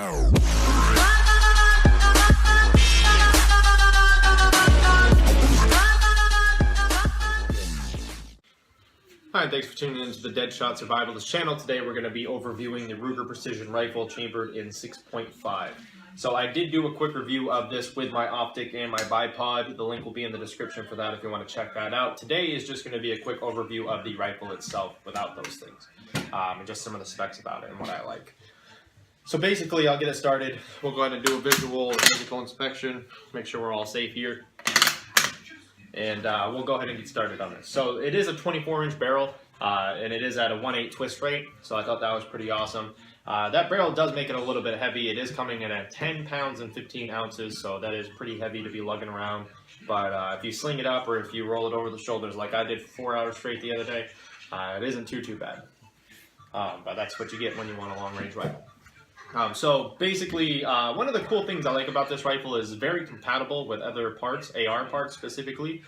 Hi, thanks for tuning into the Deadshot Survivalist channel. Today we're going to be overviewing the Ruger Precision Rifle chambered in 6.5. So I did do a quick review of this with my optic and my bipod. The link will be in the description for that if you want to check that out. Today is just going to be a quick overview of the rifle itself without those things. And just some of the specs about it and what I like. So basically I'll get it started. We'll go ahead and do a physical inspection, make sure we're all safe here. And we'll go ahead and get started on this. So it is a 24-inch barrel, and it is at a 1/8 twist rate, so I thought that was pretty awesome. That barrel does make it a little bit heavy. It is coming in at 10 pounds and 15 ounces, so that is pretty heavy to be lugging around. But if you sling it up or if you roll it over the shoulders like I did for 4 hours straight the other day, it isn't too bad. But that's what you get when you want a long-range rifle. So basically, one of the cool things I like about this rifle is very compatible with other parts, AR parts specifically.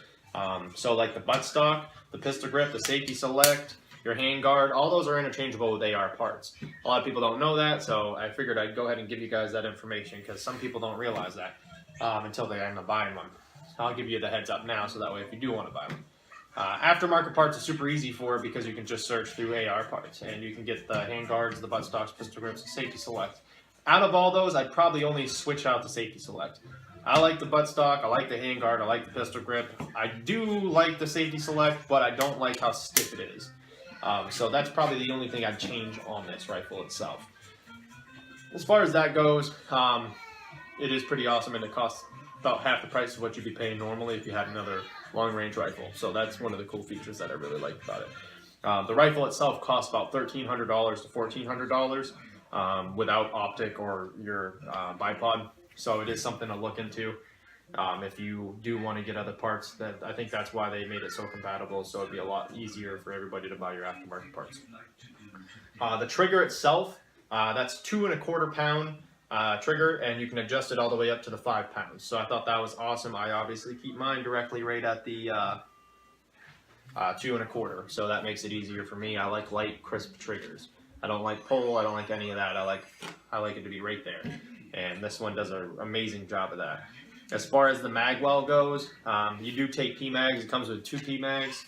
So like the buttstock, the pistol grip, the safety select, your handguard, all those are interchangeable with AR parts. A lot of people don't know that, so I figured I'd go ahead and give you guys that information because some people don't realize that until they end up buying one. I'll give you the heads up now so that way if you do want to buy one. Aftermarket parts are super easy for it because you can just search through AR parts and you can get the handguards, the buttstocks, pistol grips, safety select. Out of all those, I'd probably only switch out the safety select. I like the buttstock, I like the handguard, I like the pistol grip. I do like the safety select, but I don't like how stiff it is. So that's probably the only thing I'd change on this rifle itself. As far as that goes, it is pretty awesome and it costs about half the price of what you'd be paying normally if you had another long-range rifle. So that's one of the cool features that I really like about it. The rifle itself costs about $1,300 to $1,400 without optic or your bipod. So it is something to look into if you do want to get other parts. That I think that's why they made it so compatible. So it'd be a lot easier for everybody to buy your aftermarket parts. The trigger itself, that's 2¼ pound trigger, and you can adjust it all the way up to the 5 pounds. So I thought that was awesome. I obviously keep mine directly right at the 2¼ so that makes it easier for me. I like light, crisp triggers. I don't like pull, I don't like any of that. I like it to be right there, and this one does an amazing job of that. As far as the mag well goes, you do take PMags. It comes with 2 PMags.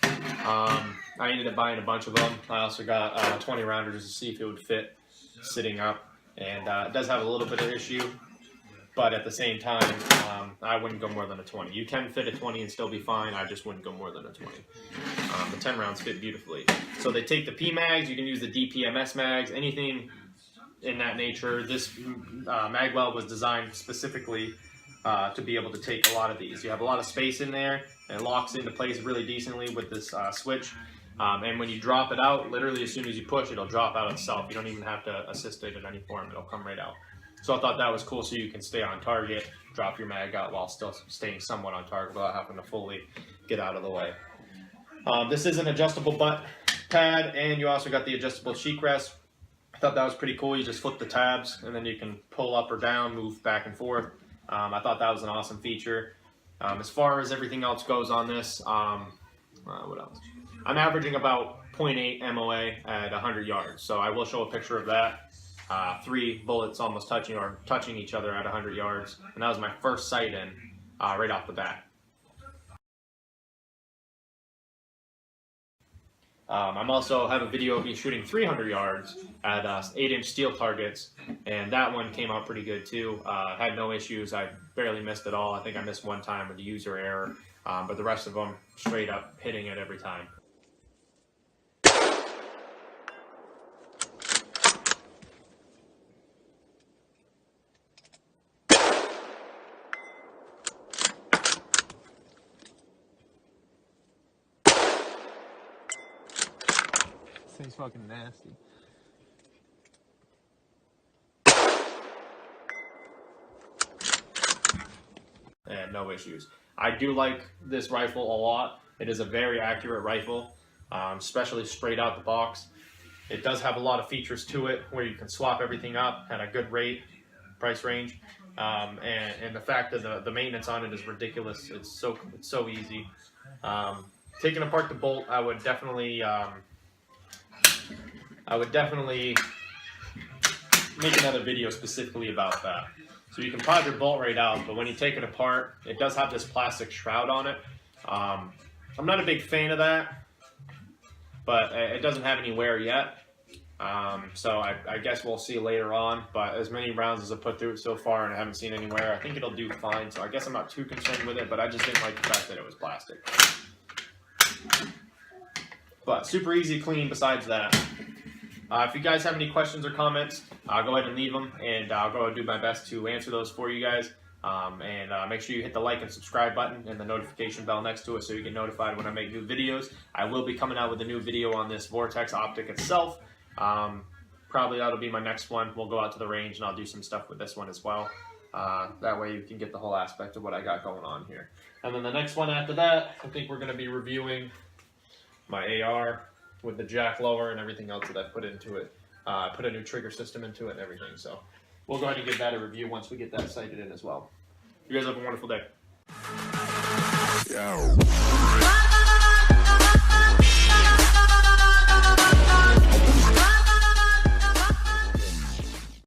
I ended up buying a bunch of them. I also got 20 rounders to see if it would fit sitting up. And it does have a little bit of issue, but at the same time, I wouldn't go more than a 20. You can fit a 20 and still be fine. I just wouldn't go more than a 20. The 10 rounds fit beautifully. So they take the P mags. You can use the DPMS mags, anything in that nature. This magwell was designed specifically to be able to take a lot of these. You have a lot of space in there, and it locks into place really decently with this switch. And when you drop it out, literally as soon as you push, it'll drop out itself. You don't even have to assist it in any form. It'll come right out. So I thought that was cool so you can stay on target, drop your mag out while still staying somewhat on target without having to fully get out of the way. This is an adjustable butt pad, and you also got the adjustable cheek rest. I thought that was pretty cool. You just flip the tabs, and then you can pull up or down, move back and forth. I thought that was an awesome feature. As far as everything else goes on this, what else? I'm averaging about 0.8 MOA at 100 yards, so I will show a picture of that. 3 bullets almost touching each other at 100 yards, and that was my first sight in right off the bat. I'm also have a video of me shooting 300 yards at 8-inch steel targets, and that one came out pretty good too. Had no issues. I barely missed at all. I think I missed one time with the user error, but the rest of them straight up hitting it every time. This thing's fucking nasty. And no issues. I do like this rifle a lot. It is a very accurate rifle, especially straight out the box. It does have a lot of features to it where you can swap everything up at a good price range, and the fact that the maintenance on it is ridiculous. It's so easy. Taking apart the bolt, I would definitely make another video specifically about that. So you can pod your bolt right out, but when you take it apart, it does have this plastic shroud on it. I'm not a big fan of that, but it doesn't have any wear yet. So I guess we'll see later on, but as many rounds as I put through it so far and I haven't seen any wear, I think it'll do fine. So I guess I'm not too concerned with it, but I just didn't like the fact that it was plastic. But super easy clean besides that. If you guys have any questions or comments, go ahead and leave them, and I'll go and do my best to answer those for you guys. Make sure you hit the like and subscribe button and the notification bell next to it so you get notified when I make new videos. I will be coming out with a new video on this Vortex optic itself. Probably that'll be my next one. We'll go out to the range and I'll do some stuff with this one as well. That way you can get the whole aspect of what I got going on here. And then the next one after that, I think we're going to be reviewing my AR with the jack lower and everything else that I put into it. I put a new trigger system into it and everything. So we'll go ahead and give that a review once we get that sighted in as well. You guys have a wonderful day. Yo.